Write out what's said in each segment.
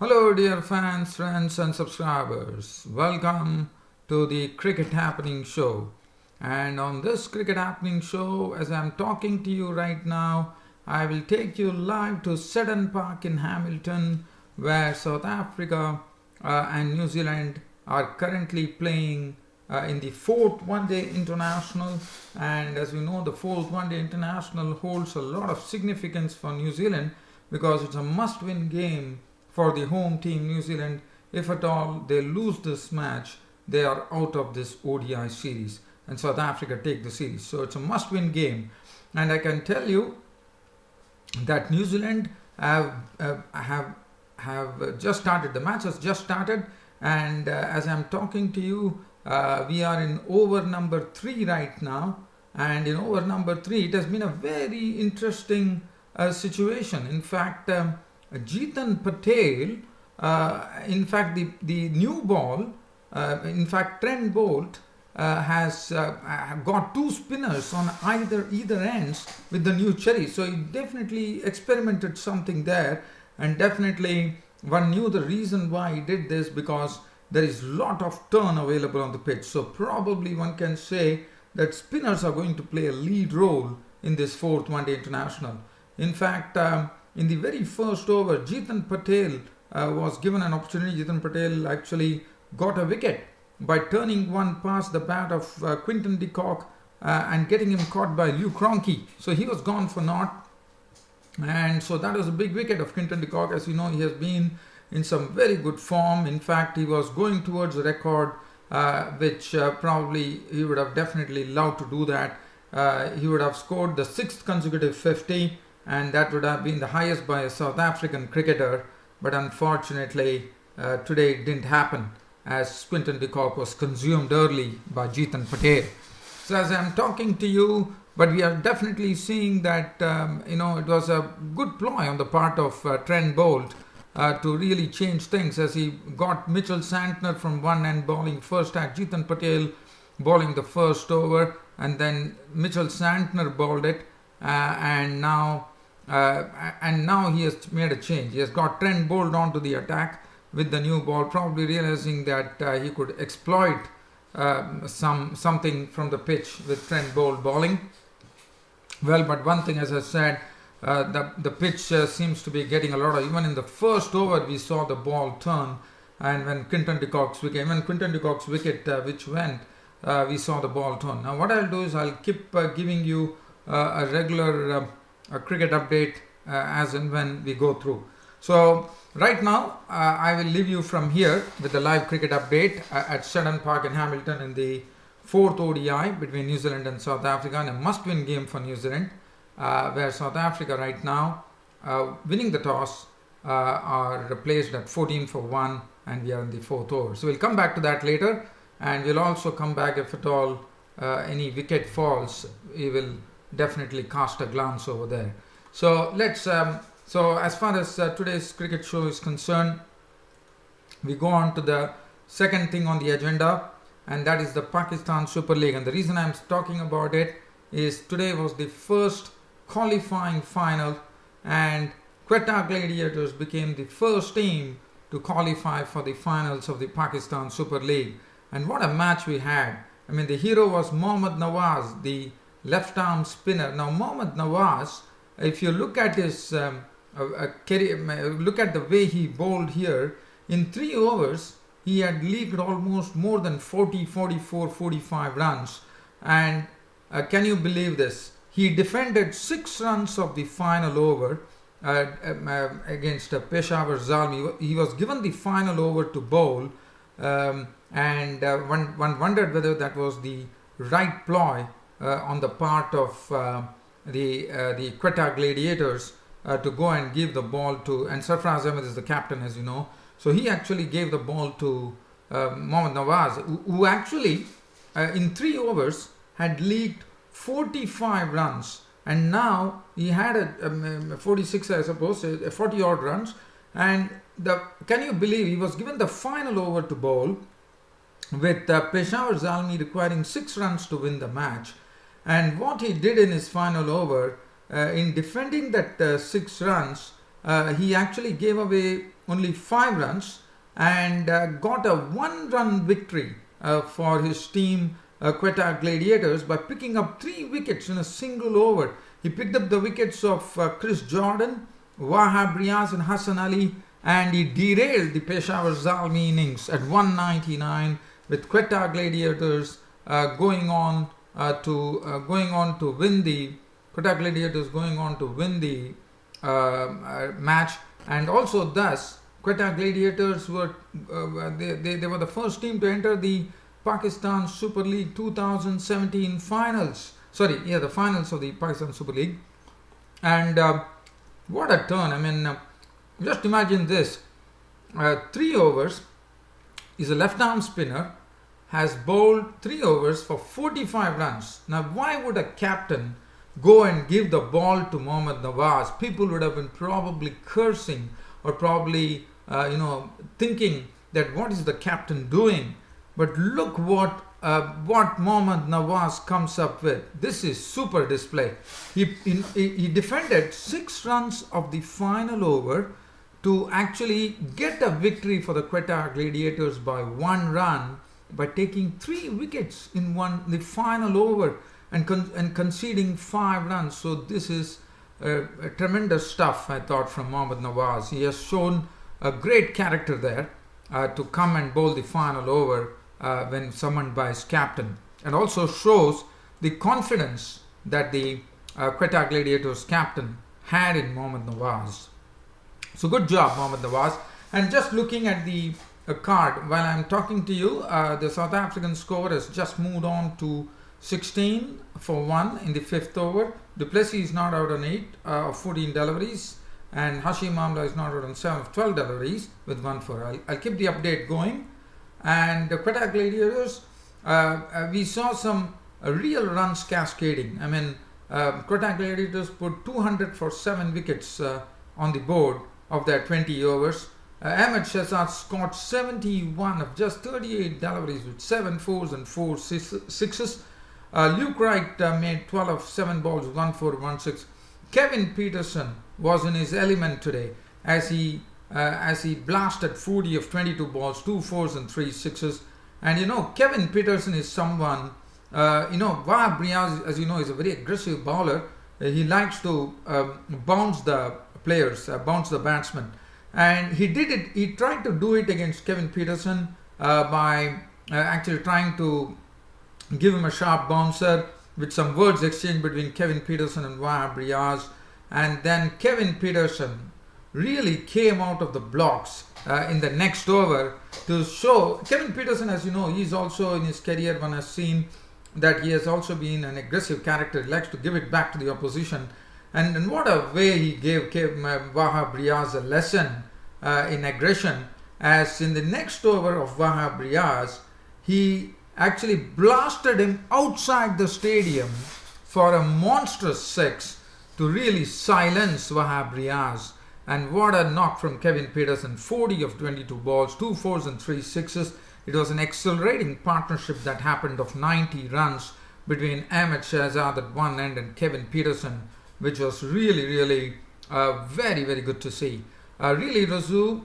Hello, dear fans, friends, and subscribers. Welcome to the Cricket Happening Show. And on this Cricket Happening Show, as I'm talking to you right now, I will take you live to Seddon Park in Hamilton, where South Africa and New Zealand are currently playing in the fourth One Day International. And as we know, the fourth One Day International holds a lot of significance for New Zealand because it's a must win game for the home team New Zealand. If at all they lose this match, they are out of this ODI series and South Africa take the series. So it's a must win game. And I can tell you that New Zealand have just started. The match has just started, and as I'm talking to you, we are in over number 3 right now. And in over number 3, it has been a very interesting situation. In fact, Jeetan Patel, in fact, the new ball, Trent Bolt has got 2 spinners on either ends with the new cherry. So he definitely experimented something there, and definitely one knew the reason why he did this because there is lot of turn available on the pitch. So probably one can say that spinners are going to play a lead role in this fourth One Day International. In fact, in the very first over, Jeetan Patel was given an opportunity. Jeetan Patel actually got a wicket by turning one past the bat of Quinton de Kock and getting him caught by Lew Cronkey. So he was gone for naught. And so that was a big wicket of Quinton de Kock. As you know, he has been in some very good form. In fact, he was going towards a record which probably he would have definitely loved to do that. He would have scored the 6th consecutive 50, and that would have been the highest by a South African cricketer. But unfortunately, today it didn't happen as Quinton de Kock was consumed early by Jeetan Patel. So as I'm talking to you, but we are definitely seeing that, it was a good ploy on the part of Trent Bolt to really change things as he got Mitchell Santner from one end bowling first at Jeetan Patel bowling the first over, and then Mitchell Santner bowled it, and now he has made a change. He has got Trent Bolt onto the attack with the new ball, probably realizing that he could exploit something from the pitch with Trent Bolt bowling. Well, but one thing, as I said, the pitch seems to be getting a lot of, even in the first over we saw the ball turn, and when Quinton de Kock's wicket which went, we saw the ball turn. Now what I'll do is I'll keep giving you a regular cricket update as and when we go through. So right now I will leave you from here with the live cricket update at Seddon Park in Hamilton in the 4th ODI between New Zealand and South Africa, and a must-win game for New Zealand, where South Africa right now, winning the toss, are replaced at 14 for 1, and we are in the 4th over. So we'll come back to that later, and we'll also come back if at all any wicket falls. We will definitely cast a glance over there. So let's. So as far as today's cricket show is concerned, we go on to the second thing on the agenda, and that is the Pakistan Super League. And the reason I'm talking about it is today was the first qualifying final, and Quetta Gladiators became the first team to qualify for the finals of the Pakistan Super League. And what a match we had. I mean, the hero was Mohammad Nawaz, the left arm spinner. Now Mohammad Nawaz, if you look at his look at the way he bowled here, in 3 overs he had leaked almost more than 40, 44, 45 runs. And can you believe this? He defended 6 runs of the final over against Peshawar Zalmi. He was given the final over to bowl, and one wondered whether that was the right ploy on the part of the Quetta Gladiators to go and give the ball to, and Sarfraz Ahmed is the captain, as you know. So he actually gave the ball to Mohammad Nawaz, who actually in 3 overs had leaked 45 runs, and now he had a 46, I suppose, 40 odd runs. And can you believe he was given the final over to bowl with Peshawar Zalmi requiring 6 runs to win the match. And what he did in his final over, in defending that 6 runs, he actually gave away only 5 runs and got a 1-run victory for his team Quetta Gladiators by picking up 3 wickets in a single over. He picked up the wickets of Chris Jordan, Wahab Riaz and Hassan Ali, and he derailed the Peshawar Zalmi innings at 199 with Quetta Gladiators going on to win the match, and also thus Quetta Gladiators were they were the first team to enter the Pakistan Super League 2017 finals. The finals of the Pakistan Super League. And what a turn! I mean, just imagine this: 3 overs. Is a left-arm spinner, has bowled 3 overs for 45 runs. Now, why would a captain go and give the ball to Mohammad Nawaz? People would have been probably cursing or probably, thinking that what is the captain doing? But look what Mohammad Nawaz comes up with. This is super display. He defended 6 runs of the final over to actually get a victory for the Quetta Gladiators by 1 run by taking 3 wickets in the final over and conceding 5 runs. So this is a tremendous stuff, I thought, from Mohammad Nawaz. He has shown a great character there to come and bowl the final over when summoned by his captain, and also shows the confidence that the Quetta Gladiators captain had in Mohammad Nawaz. So good job, Mohammad Nawaz. And just looking at the card while I'm talking to you, the South African score has just moved on to 16 for 1 in the 5th over. Du Plessis is not out on 8 of 14 deliveries, and Hashim Amla is not out on 7 of 12 deliveries with 1 for. I'll keep the update going. And the Quetta Gladiators, we saw some real runs cascading. I mean, Quetta Gladiators put 200 for 7 wickets on the board of their 20 overs. Ahmed Shahzad scored 71 of just 38 deliveries with 7 fours and 4 sixes. Luke Wright made 12 of 7 balls, 1 4, 1 6. Kevin Peterson was in his element today as he blasted 40 of 22 balls, 2 fours and 3 sixes. And Kevin Peterson is someone, Wahab Riaz, as you know, is a very aggressive bowler. He likes to bounce the players, bounce the batsmen. And he tried to do it against Kevin Peterson by actually trying to give him a sharp bouncer with some words exchanged between Kevin Peterson and Wahab Riaz. And then Kevin Peterson really came out of the blocks in the next over to show. Kevin Peterson, as you know, he's also in his career, one has seen that he has also been an aggressive character. He likes to give it back to the opposition. And what a way he gave Wahab Riaz a lesson in aggression, as in the next over of Wahab Riaz, he actually blasted him outside the stadium for a monstrous 6 to really silence Wahab Riaz. And what a knock from Kevin Peterson, 40 of 22 balls, 2 fours and 3 sixes. It was an accelerating partnership that happened of 90 runs between Ahmed Shahzad at one end and Kevin Peterson, which was really very, very good to see. Really Razu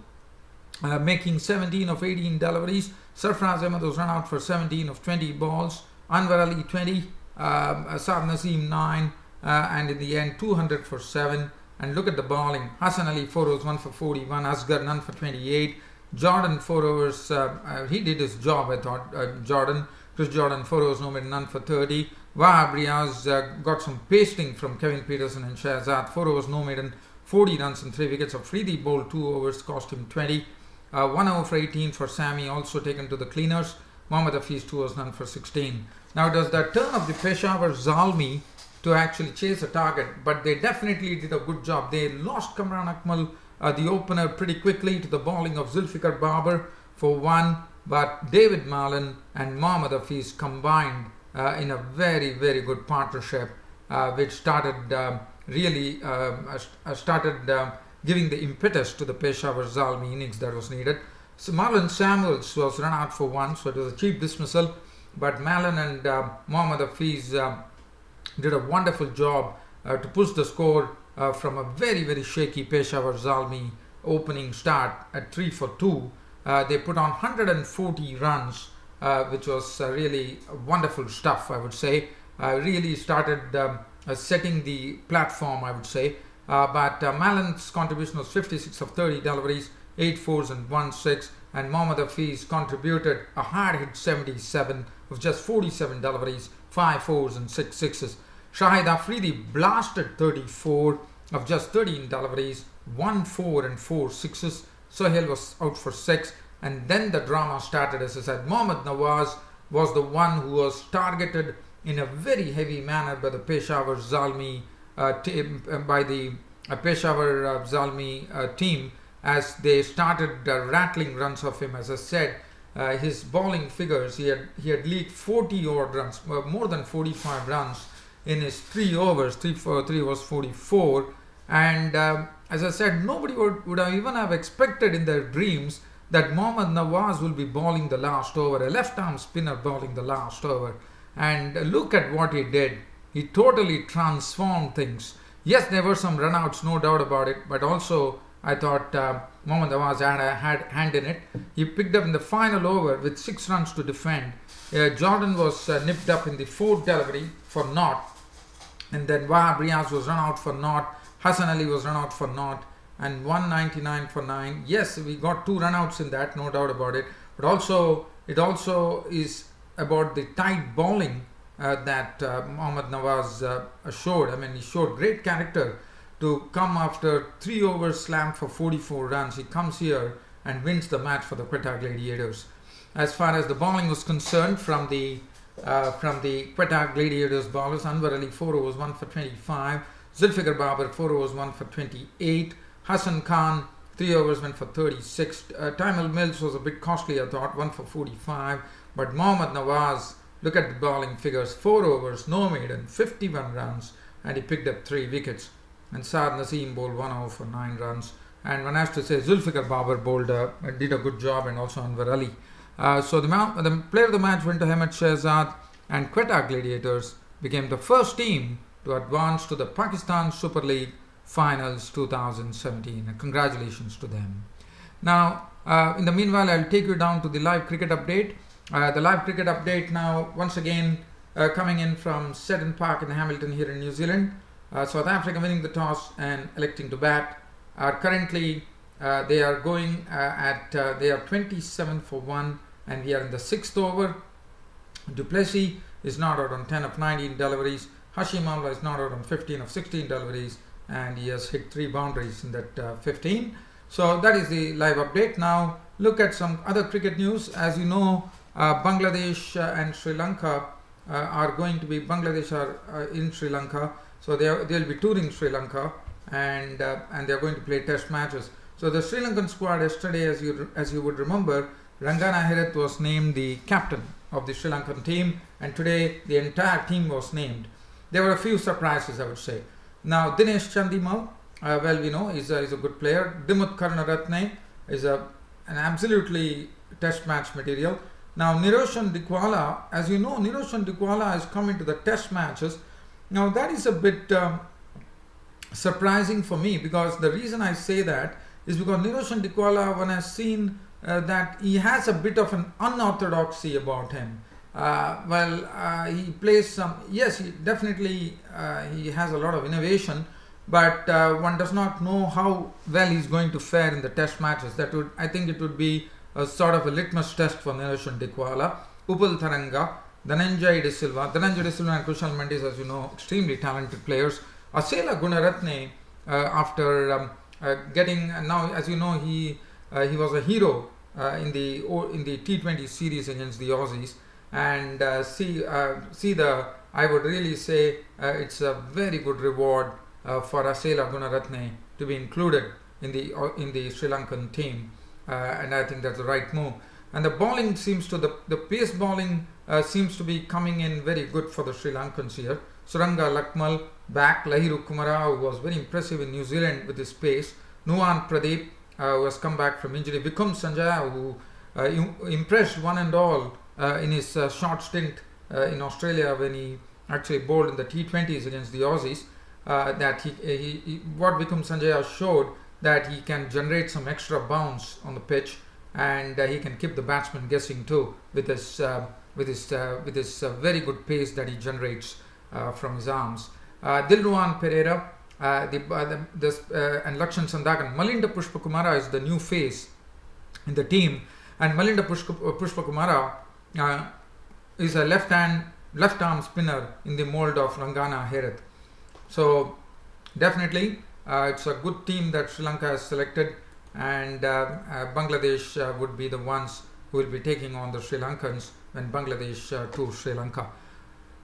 making 17 of 18 deliveries. Sarfraz Ahmed was run out for 17 of 20 balls. Anwar Ali 20, Asad Naseem 9, and in the end 200 for 7. And look at the bowling. Hassan Ali 4 overs, 1 for 41. Asghar none for 28. Jordan 4 overs. He did his job, I thought. Chris Jordan 4 overs, no maiden, none for 30. Wahab Riaz got some pasting from Kevin Peterson and Shahzad. 4 overs, no maiden, 40 runs and 3 wickets. Afridi bowled 2 overs, cost him 20. 1 over for 18 for Sami, also taken to the cleaners. Mohammad Hafiz 2 overs, none for 16. Now it was the turn of the Peshawar Zalmi to actually chase a target, but they definitely did a good job. They lost Kamran Akmal, the opener, pretty quickly to the bowling of Zulfikar Babar for 1, but David Mallon and Mohammad Hafiz combined in a very, very good partnership, which started giving the impetus to the Peshawar Zalmi innings that was needed. So Marlon Samuels was run out for 1, so it was a cheap dismissal, but Mallon and Mohammad Hafiz did a wonderful job to push the score from a very, very shaky Peshawar Zalmi opening start at 3 for 2. They put on 140 runs, which was really wonderful stuff, I would say. Really started setting the platform, I would say. But Malan's contribution was 56 of 30 deliveries, 8 fours and 1 6. And Mohammad Nawaz contributed a hard hit 77 of just 47 deliveries, 5 fours and 6 sixes. Shahid Afridi blasted 34 of just 13 deliveries, 1 4 and 4 sixes. Sohail was out for 6. And then the drama started, as I said. Mohammad Nawaz was the one who was targeted in a very heavy manner by the Peshawar Zalmi team, as they started rattling runs of him. As I said, his bowling figures, he had leaked 40 odd runs, more than 45 runs in his 3 overs. 3 for 3 was 44. And as I said, nobody would have even have expected in their dreams that Mohammad Nawaz will be bowling the last over, a left-arm spinner bowling the last over. And look at what he did. He totally transformed things. Yes, there were some runouts, no doubt about it, but also I thought Mohammad Nawaz had a hand in it. He picked up in the final over with 6 runs to defend. Jordan was nipped up in the 4th delivery for naught. And then Wahab Riaz was run out for naught. Hassan Ali was run out for naught. And 199 for 9. Yes, we got 2 runouts in that, no doubt about it. But also, it also is about the tight bowling that Mohammad Nawaz showed. I mean, he showed great character to come after 3 overs slam for 44 runs. He comes here and wins the match for the Quetta Gladiators. As far as the bowling was concerned, from the Quetta Gladiators bowlers, Anwar Ali 4 overs 1 for 25, Zulfikar Babar 4 overs 1 for 28, Hassan Khan 3 overs went for 36. Taimil Mills was a bit costly, I thought, 1 for 45. But Mohammad Nawaz, look at the bowling figures, 4 overs, no maiden, 51 runs, and he picked up 3 wickets. And Saad Naseem bowled 1 over for 9 runs. And one has to say, Zulfikar Babar bowled did a good job, and also Anwar Ali. So the player of the match went to Ahmed Shehzad, and Quetta Gladiators became the first team to advance to the Pakistan Super League Finals 2017. And congratulations to them. Now, in the meanwhile, I'll take you down to the live cricket update. The live cricket update now, once again, coming in from Seddon Park in Hamilton here in New Zealand. South Africa winning the toss and electing to bat. Currently, they are going they are 27 for 1, and we are in the 6th over. Du Plessis is not out on 10 of 19 deliveries. Hashim Amla is not out on 15 of 16 deliveries, and he has hit 3 boundaries in that 15. So that is the live update. Now look at some other cricket news. As you know, Bangladesh and Sri Lanka are going to be, Bangladesh are in Sri Lanka, so they'll be touring Sri Lanka, and they're going to play test matches. So the Sri Lankan squad yesterday, as you would remember, Rangana Herath was named the captain of the Sri Lankan team, and today the entire team was named. There were a few surprises, I would say. Now Dinesh Chandimal, well, we know is a good player. Dimut Karunaratne is an absolutely test match material. Now Niroshan Dikwala, as you know, Niroshan Dikwala has come into the test matches. Now that is a bit surprising for me, because the reason I say that is because Niroshan Dikwala, one has seen that he has a bit of an unorthodoxy about him. He plays some, yes, he definitely he has a lot of innovation, but one does not know how well he's going to fare in the test matches. I think it would be a sort of a litmus test for Niroshan Dikwala. Upal Tharanga, Dhananjay De Silva and Kushal Mendis, as you know, extremely talented players. Asela Gunaratne, after getting, now as you know, he was a hero in the T20 series against the Aussies, and I would really say it's a very good reward for Asela Gunaratne to be included in the Sri Lankan team, and I think that's the right move. And the bowling the pace bowling seems to be coming in very good for the Sri Lankans here. Suranga Lakmal back, Lahiru Kumara, who was very impressive in New Zealand with his pace, Nuwan Pradeep, who has come back from injury, Vikum Sanjaya, who impressed one and all in his short stint in Australia when he actually bowled in the T20s against the Aussies. What Vikum Sanjaya showed, that he can generate some extra bounce on the pitch, and he can keep the batsman guessing too with his very good pace that he generates from his arms. Dilruwan Pereira and Lakshan Sandakan. Malinda Pushpakumara is the new face in the team, and Malinda Pushpakumara is a left-arm spinner in the mold of Rangana Herath. So definitely it's a good team that Sri Lanka has selected, and Bangladesh would be the ones who will be taking on the Sri Lankans when Bangladesh tour Sri Lanka.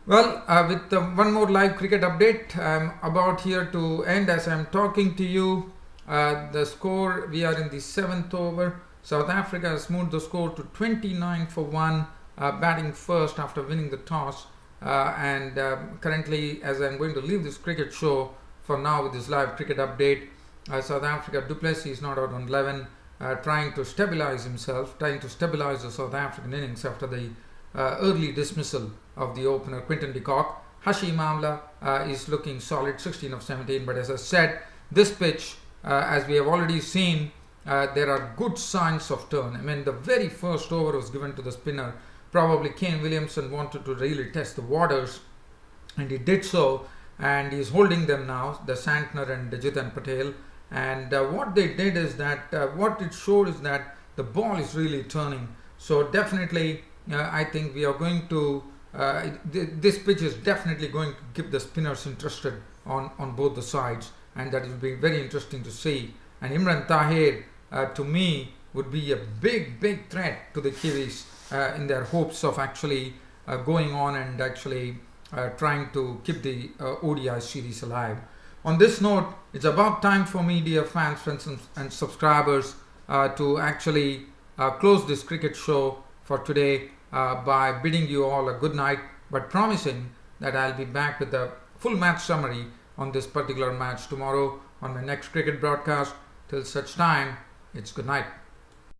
Well, with one more live cricket update, I'm about here to end as I'm talking to you. The score, we are in the 7th over. South Africa has moved the score to 29 for 1, batting first after winning the toss. And currently, as I'm going to leave this cricket show for now with this live cricket update, South Africa, du Plessis is not out on 11, trying to stabilize himself, trying to stabilize the South African innings after the early dismissal of the opener Quinton de Kock. Hashim Amla is looking solid, 16 of 17, but as I said, this pitch, as we have already seen, there are good signs of turn. I mean, the very first over was given to the spinner. Probably Kane Williamson wanted to really test the waters, and he did so, and he's holding them now, the Santner and Jitan Patel. And what they did is that, what it showed is that the ball is really turning. So definitely, I think we are going to, this pitch is definitely going to keep the spinners interested on both the sides, and that will be very interesting to see. And Imran Tahir, to me, would be a big threat to the Kiwis in their hopes of actually going on and actually trying to keep the ODI series alive. On this note, it's about time for me, dear fans, friends and subscribers, to actually close this cricket show for today by bidding you all a good night, but promising that I'll be back with a full match summary on this particular match tomorrow on my next cricket broadcast. Till such time, it's good night.